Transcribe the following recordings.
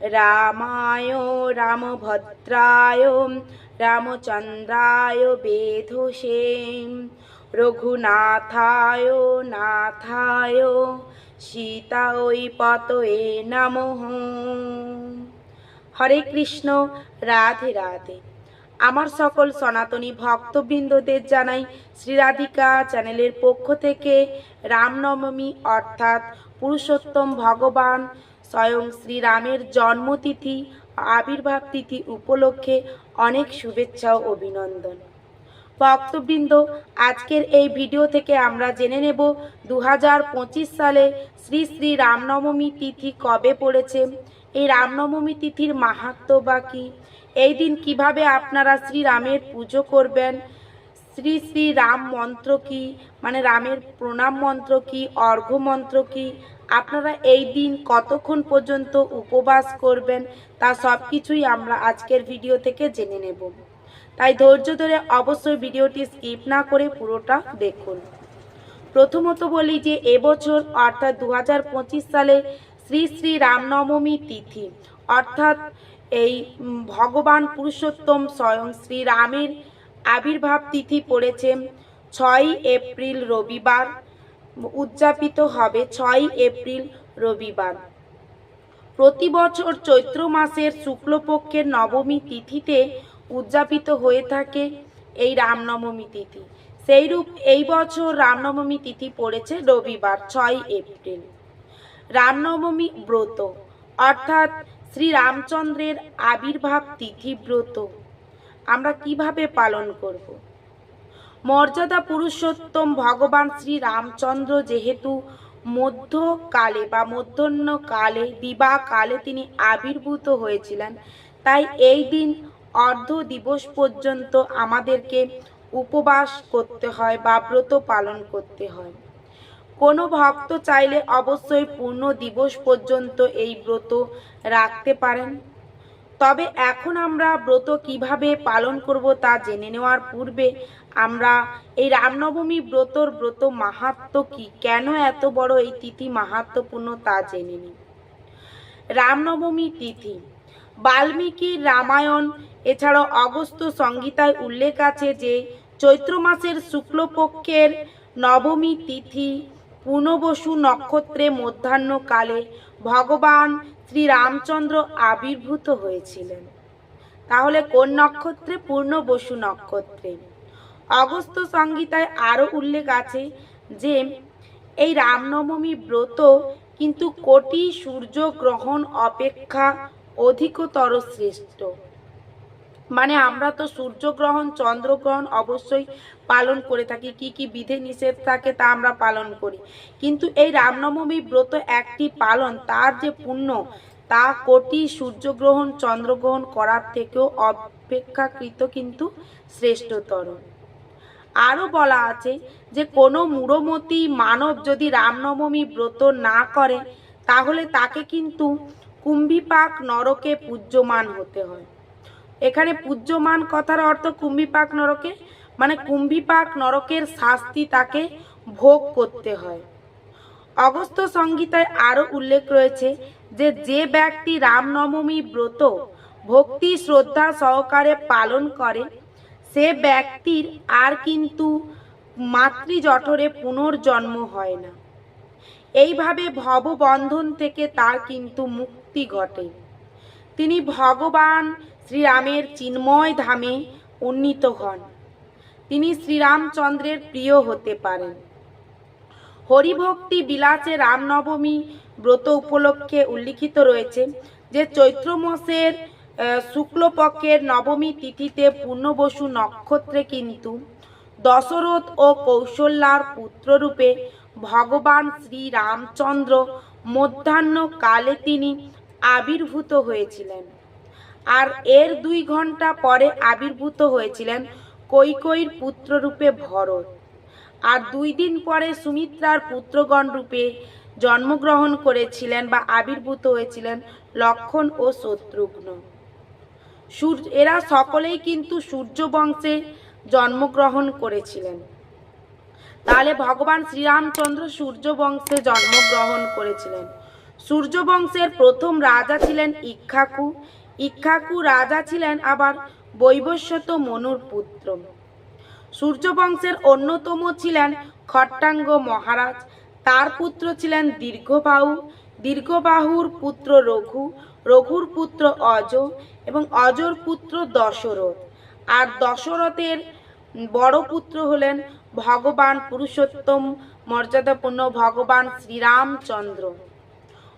रामाय रामभद्राय रामचंद्राय वेधसे रघुनाथाय नाथाय सीतायै पतये नमः। हरे कृष्ण। राधे राधे। আমার সকল সনাতনী ভক্তবৃন্দদের জানাই শ্রীরাধিকা চ্যানেলের পক্ষ থেকে রামনবমী অর্থাৎ পুরুষোত্তম ভগবান স্বয়ং শ্রীরামের জন্মতিথি আবির্ভাব তিথি উপলক্ষে অনেক শুভেচ্ছা ও অভিনন্দন। ভক্তবৃন্দ, আজকের এই ভিডিও থেকে আমরা জেনে নেব 2025 সালে শ্রী শ্রী রামনবমী তিথি কবে পড়েছে, এই রামনবমী তিথির মাহাত্ম্য বা কী, এই দিন কিভাবে আপনারা শ্রীরামের পুজো করবেন, শ্রী শ্রী রাম মন্ত্র কী, মানে রামের প্রণাম মন্ত্র কী, অর্ঘ্য মন্ত্র কী, আপনারা এই দিন কতক্ষণ পর্যন্ত উপবাস করবেন, তা সব কিছুই আমরা আজকের ভিডিও থেকে জেনে নেব। তাই ধৈর্য ধরে অবশ্যই ভিডিওটি স্কিপ না করে পুরোটা দেখুন। প্রথমত বলি যে এবছর অর্থাৎ 2025 সালে শ্রী শ্রী রামনবমী তিথি অর্থাৎ এই ভগবান পুরুষোত্তম স্বয়ং শ্রীরামের আবির্ভাব তিথি পড়েছে 6 এপ্রিল রবিবার, উদযাপিত হবে 6 এপ্রিল রবিবার। প্রতি বছর চৈত্র মাসের শুক্লপক্ষের নবমী তিথিতে উদযাপিত হয়ে থাকে এই রামনবমী তিথি। সেইরূপ এই বছর রামনবমী তিথি পড়েছে রবিবার 6 এপ্রিল। রামনবমী ব্রত অর্থাৎ শ্রী রামচন্দ্রের আবির্ভাব তিথি ব্রত আমরা কিভাবে পালন করব? মর্যাদা পুরুষোত্তম ভগবান শ্রী রামচন্দ্র যেহেতু মধ্যকালে বা মধ্যাহ্নকালে দিবাকালে তিনি আবির্ভূত হয়েছিলেন, তাই এই দিন অর্ধ দিবস পর্যন্ত আমাদেরকে উপবাস করতে হয় বা ব্রত পালন করতে হয়। কোনো ভক্ত চাইলে অবশ্যই পূর্ণ দিবস পর্যন্ত এই ব্রত রাখতে পারেন। তবে এখন আমরা ব্রত কিভাবে পালন করব তা জেনে নেওয়ার পূর্বে আমরা এই রামনবমী ব্রত মাহাত্ম্য কি, কেন এত বড় এই তিথি মাহাত্ম্যপূর্ণ তা জেনে নিই। রামনবমী তিথি বাল্মীকি রামায়ণ এছাড়াও অগস্ত্য সংহিতায় উল্লেখ আছে যে চৈত্র মাসের শুক্লপক্ষের নবমী তিথি পূর্ণবসু নক্ষত্রে মধ্যাহ্নকালে ভগবান শ্রী রামচন্দ্র আবির্ভূত হয়েছিলেন। তাহলে কোন নক্ষত্রে? পূর্ণবসু নক্ষত্রে। অগস্ত্য সংহিতায় আরও উল্লেখ আছে যে এই রামনবমী ব্রত কিন্তু কোটি সূর্যগ্রহণ অপেক্ষা অধিকতর শ্রেষ্ঠ। মানে আমরা তো সূর্যগ্রহণ চন্দ্রগ্রহণ অবশ্যই পালন করে থাকি, কি কি বিধি নিষেধ থাকে তা আমরা পালন করি, কিন্তু এই রামনবমী ব্রত একটি পালন তার যে পুণ্য তা কোটি সূর্যগ্রহণ চন্দ্রগ্রহণ করার থেকেও অপেক্ষাকৃত কিন্তু শ্রেষ্ঠতর। আরও বলা আছে যে কোনো মূঢ়মতি মানব যদি রামনবমী ব্রত না করে তাহলে তাকে কিন্তু কুম্ভীপাক নরকে পূজ্যমান হতে হয়। এখানে পূজ্যমান কথার অর্থ কুম্ভীপাক নরকে, মানে কুম্ভীপাক নরকের শাস্তি তাকে ভোগ করতে হয়। অগস্ত্য সংহিতায় আরও উল্লেখ রয়েছে যে যে ব্যক্তি রামনবমী ব্রত ভক্তি শ্রদ্ধা সহকারে পালন করে সে ব্যক্তির আর কিন্তু মাতৃজঠরে পুনর্জন্ম হয় না। এইভাবে ভববন্ধন থেকে তার কিন্তু মুক্তি ঘটে। তিনি ভগবান শ্রীরামের চিন্ময় ধামে উন্নীত হন। তিনি শ্রীরামচন্দ্রের প্রিয় হতে পারেন। হরিভক্তি বিলাসে রামনবমী ব্রত উপলক্ষে উল্লিখিত রয়েছে যে চৈত্র মাসের শুক্লপক্ষের নবমী তিথিতে পূর্ণবসু নক্ষত্রে কিন্তু দশরথ ও কৌশল্যার পুত্ররূপে ভগবান শ্রী রামচন্দ্র মধ্যাহ্নকালে তিনি আবির্ভূত হয়েছিলেন। আর এর 2 ঘন্টা পরে আবির্ভূত হয়েছিলেন কৈকেয়ীর পুত্ররূপে ভরত, আর 2 দিন পরে সুমিত্রার পুত্রগণ রূপে জন্মগ্রহণ করেছিলেন বা আবির্ভূত হয়েছিলেন লক্ষ্মণ ও শত্রুঘ্ন। এরা সকলেই কিন্তু সূর্য বংশে জন্মগ্রহণ করেছিলেন। তাহলে ভগবান শ্রীরামচন্দ্র সূর্য বংশে জন্মগ্রহণ করেছিলেন। সূর্যবংশের প্রথম রাজা ছিলেন ইক্ষ্বাকু। ইক্ষ্বাকু রাজা ছিলেন আবার বৈবস্বত মনুর পুত্র। সূর্যবংশের অন্যতম ছিলেন খট্টাঙ্গ মহারাজ। তার পুত্র ছিলেন দীর্ঘবাহু। দীর্ঘবাহুর পুত্র রঘু। রঘুর পুত্র অজ এবং অজর পুত্র দশরথ। আর দশরথের বড় পুত্র হলেন ভগবান পুরুষোত্তম মর্যাদাপূর্ণ ভগবান শ্রীরামচন্দ্র।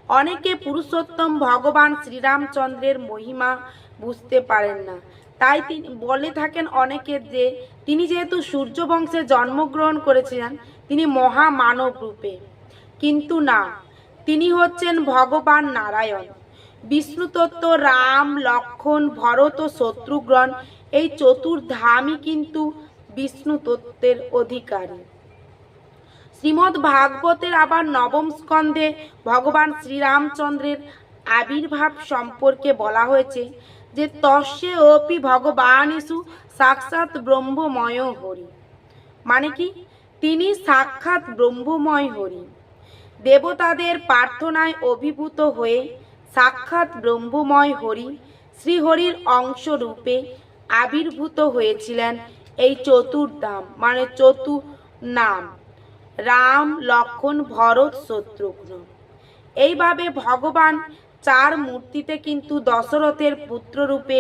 অনেকে পুরুষোত্তম ভগবান শ্রীরামচন্দ্রের মহিমা বুঝতে পারেন না, তাই তিনি বলে থাকেন অনেকে যে তিনি যেহেতু সূর্য বংশে জন্মগ্রহণ করেছিলেন তিনি মহামানব রূপে, কিন্তু না, তিনি হচ্ছেন ভগবান নারায়ণ। বিষ্ণু তত্ত্ব, রাম, লক্ষ্মণ, ভরত ও শত্রুঘ্ন এই চতুর্ধামই কিন্তু বিষ্ণু তত্ত্বের অধিকারী। শ্রীমদ্ ভাগবতের আবার নবম স্কন্ধে ভগবান শ্রীরামচন্দ্রের আবির্ভাব সম্পর্কে বলা হয়েছে যে তস্যে অপি ভগবানেষু সাক্ষাৎ ব্রহ্মময় হরি। মানে কি, তিনি সাক্ষাৎ ব্রহ্মময় হরি। দেবতাদের প্রার্থনায় অভিভূত হয়ে সাক্ষাৎ ব্রহ্মময় হরি শ্রীহরির অংশরূপে আবির্ভূত হয়েছিলেন এই চতুর্ধাম মানে চতুর্নাম রাম, লক্ষ্মণ, ভরত, শত্রুঘ্ন। এইভাবে ভগবান চার মূর্তিতে কিন্তু দশরথের পুত্ররূপে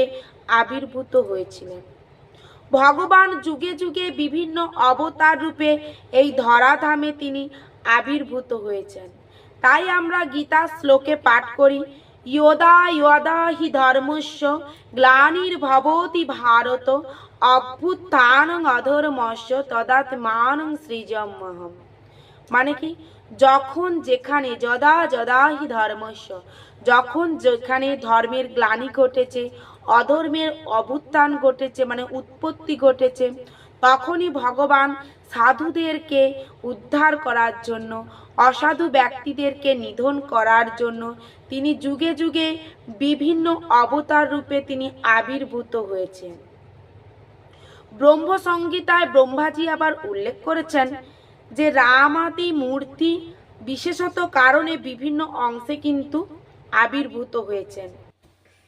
আবির্ভূত হয়েছিলেন। ভগবান যুগে যুগে বিভিন্ন অবতার রূপে এই ধরাধামে তিনি আবির্ভূত হয়েছেন। তাই আমরা গীতা শ্লোকে পাঠ করি, ইয়দা ইয়দা হি ধর্মস্য গ্লানির্ভবতি ভারত অভ্যুত্থানং অধর্মস্য তদাত্মানং সৃজম্যহম। মানে কি, যখন যেখানে যদা যদা হি ধর্মস্য, যখন যেখানে ধর্মের গ্লানি ঘটেছে, অধর্মের অভ্যুত্থান ঘটেছে মানে উৎপত্তি ঘটেছে, তখনই ভগবান সাধুদেরকে উদ্ধার করার জন্য, অসাধু ব্যক্তিদেরকে নিধন করার জন্য তিনি যুগে যুগে বিভিন্ন অবতার রূপে তিনি আবির্ভূত হয়েছেন। ব্রহ্ম সংহিতায় ব্রহ্মাজি আবার উল্লেখ করেছেন যে রামাদি মূর্তি বিশেষত কারণে বিভিন্ন অংশে কিন্তু আবির্ভূত হয়েছেন।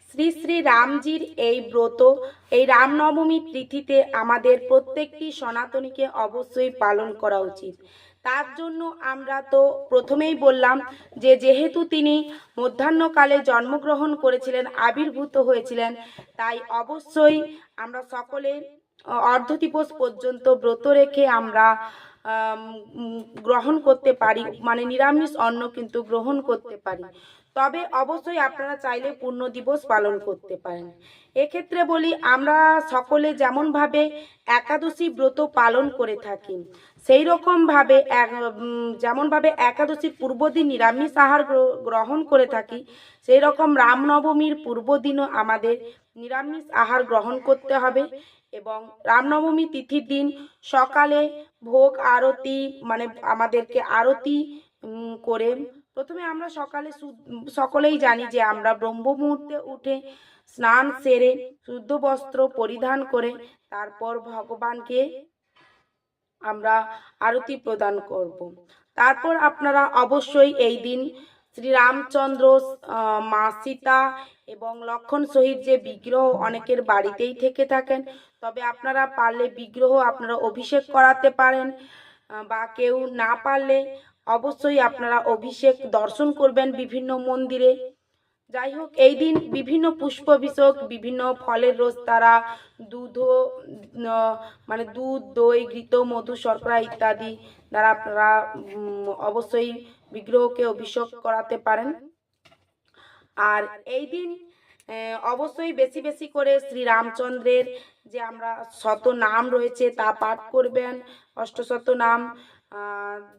শ্রী শ্রী রামজির এই ব্রত, এই রামনবমী তিথিতে আমাদের প্রত্যেকটি সনাতনীকে অবশ্যই পালন করা উচিত। তার জন্য আমরা তো প্রথমেই বললাম যে যেহেতু তিনি মধ্যাহ্নকালে জন্মগ্রহণ করেছিলেন, আবির্ভূত হয়েছিলেন, তাই অবশ্যই আমরা সকলে অর্ধ দিবস পর্যন্ত ব্রত রেখে আমরা গ্রহণ করতে পারি, মানে নিরামিষ অন্ন কিন্তু গ্রহণ করতে পারি। তবে অবশ্যই আপনারা চাইলে পূর্ণ দিবস পালন করতে পারেন। এক্ষেত্রে বলি, আমরা সকলে যেমনভাবে একাদশী ব্রত পালন করে থাকি, সেই রকমভাবে যেমনভাবে একাদশীর পূর্বদিন নিরামিষ আহার গ্রহণ করে থাকি, সেই রকম রামনবমীর পূর্বদিনও আমাদের নিরামিষ আহার গ্রহণ করতে হবে। এবং রামনবমী তিথির দিন সকালে ভোগ আরতি, মানে আমাদেরকে আরতি করে, প্রথমে আমরা সকলেই জানি যে আমরা ব্রহ্ম মুহূর্তে উঠে স্নান সেরে শুদ্ধ বস্ত্র পরিধান করে তারপর ভগবানকে আমরা আরতি প্রদান করব। তারপর আপনারা অবশ্যই এই দিন শ্রীরামচন্দ্র, মা সীতা এবং লক্ষ্মণ সহিত যে বিগ্রহ অনেকের বাড়িতেই থেকে থাকেন, তবে আপনারা পারলে বিগ্রহ আপনারা অভিষেক করাতে পারেন, বা কেউ না পারলে অবশ্যই আপনারা অভিষেক দর্শন করবেন বিভিন্ন মন্দিরে। যাই হোক, এই দিন বিভিন্ন পুষ্পাভিষেক, বিভিন্ন ফলের রস দ্বারা মানে দুধ, দই, ঘৃত, মধু, শর্করা ইত্যাদি দ্বারা আপনারা অবশ্যই বিগ্রহকে অভিষেক করাতে পারেন। আর এই দিন অবশ্যই বেশি বেশি করে শ্রী রামচন্দ্রের যে আমরা শত নাম রয়েছে তা পাঠ করবেন, অষ্টশত নাম,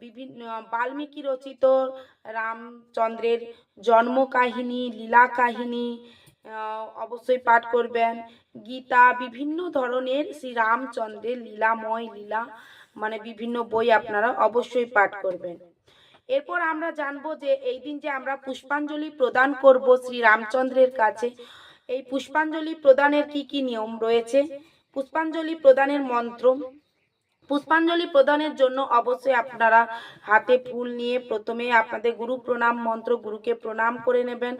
বিভিন্ন বাল্মীকি রচিত রামচন্দ্রের জন্ম কাহিনী, লীলা কাহিনী অবশ্যই পাঠ করবেন। গীতা, বিভিন্ন ধরনের শ্রী রামচন্দ্রের লীলাময় লীলা, মানে বিভিন্ন বই আপনারা অবশ্যই পাঠ করবেন। এরপর আমরা জানবো যে এই দিন যে আমরা পুষ্পাঞ্জলি প্রদান করব শ্রী রামচন্দ্রের কাছে, এই পুষ্পাঞ্জলি প্রদানের কি কি নিয়ম রয়েছে। পুষ্পাঞ্জলি প্রদানের মন্ত্র, পুষ্পাঞ্জলি প্রদানের জন্য অবশ্যই আপনারা হাতে ফুল নিয়ে প্রথমে আপনাদের গুরু প্রণাম মন্ত্র, গুরুকে প্রণাম করে নেবেন।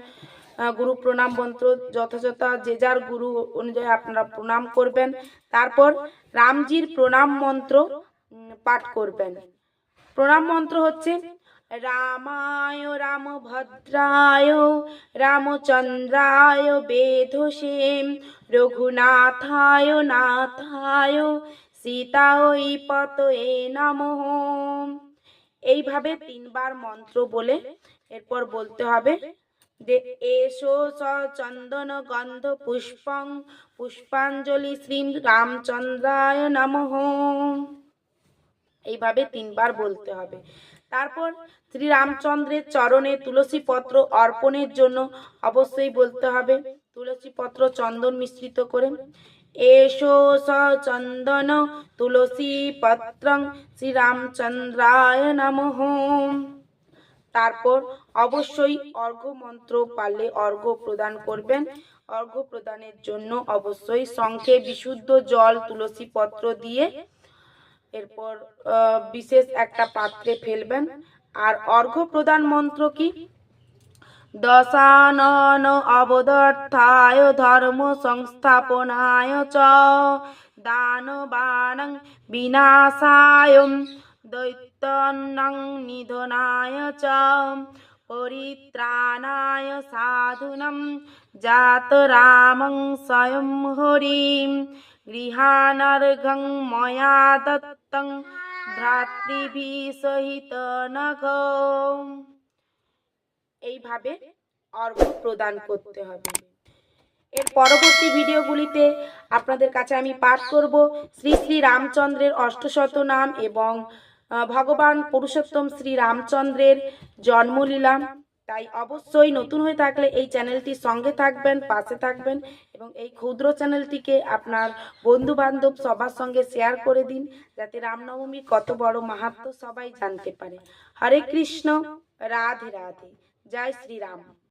গুরু প্রণাম মন্ত্র যথাযথ যে যার গুরু অনুযায়ী আপনারা প্রণাম করবেন। তারপর রামজির প্রণাম মন্ত্র পাঠ করবেন। প্রণাম মন্ত্র হচ্ছে রামায় রামভদ্রায় রামচন্দ্রায় বেধসে রঘুনাথায় নাথায় সীতায় পতয়ে নমঃ। এইভাবে 3 বার মন্ত্র বলে এরপর বলতে হবে যে এসো চন্দন গন্ধ পুষ্পং পুষ্পাঞ্জলি শ্রী রামচন্দ্রায় নমঃ। এইভাবে 3 বার বলতে হবে। তারপর শ্রী রামচন্দ্রের চরণে তুলসী পত্র অর্পণের জন্য অবশ্যই বলতে হবে তুলসী পত্র চন্দন মিশ্রিত করে এসো স চন্দন তুলসী পত্রং শ্রীরামচন্দ্রায় নমঃ। তারপর অবশ্যই অর্ঘ্য মন্ত্র পারলে অর্ঘ্য প্রদান করবেন। অর্ঘ্য প্রদানের জন্য অবশ্যই শঙ্খে বিশুদ্ধ জল তুলসী পত্র দিয়ে এরপর বিশেষ একটা পাত্রে ফেলবেন। আর অর্ঘ্য প্রদান মন্ত্র কি দশানন অবদর্থায় ধর্ম সংস্থাপনায় চ দানবানং বিনাশায় দৈত্যানাং নিধনায় চ পরিত্রাণায় সাধুনাং জাতরামং স্বয়ং হরিম গৃহানর্ঘং ময়া দত্তং ভ্রাতৃভিঃ সহিত নঘ। এইভাবে অর্ঘ্য প্রদান করতে হবে। এর পরবর্তী ভিডিওগুলিতে আপনাদের কাছে আমি পাঠ করব শ্রী শ্রী রামচন্দ্রের অষ্টশত নাম এবং ভগবান পুরুষোত্তম শ্রী রামচন্দ্রের জন্মলীলা। তাই অবশ্যই নতুন হয়ে থাকলে এই চ্যানেলটির সঙ্গে থাকবেন, পাশে থাকবেন এবং এই ক্ষুদ্র চ্যানেলটিকে আপনার বন্ধু বান্ধব সবার সঙ্গে শেয়ার করে দিন, যাতে রামনবমীর কত বড় মাহাত্ম্য সবাই জানতে পারে। হরে কৃষ্ণ, রাধে রাধে, জয় শ্রীরাম।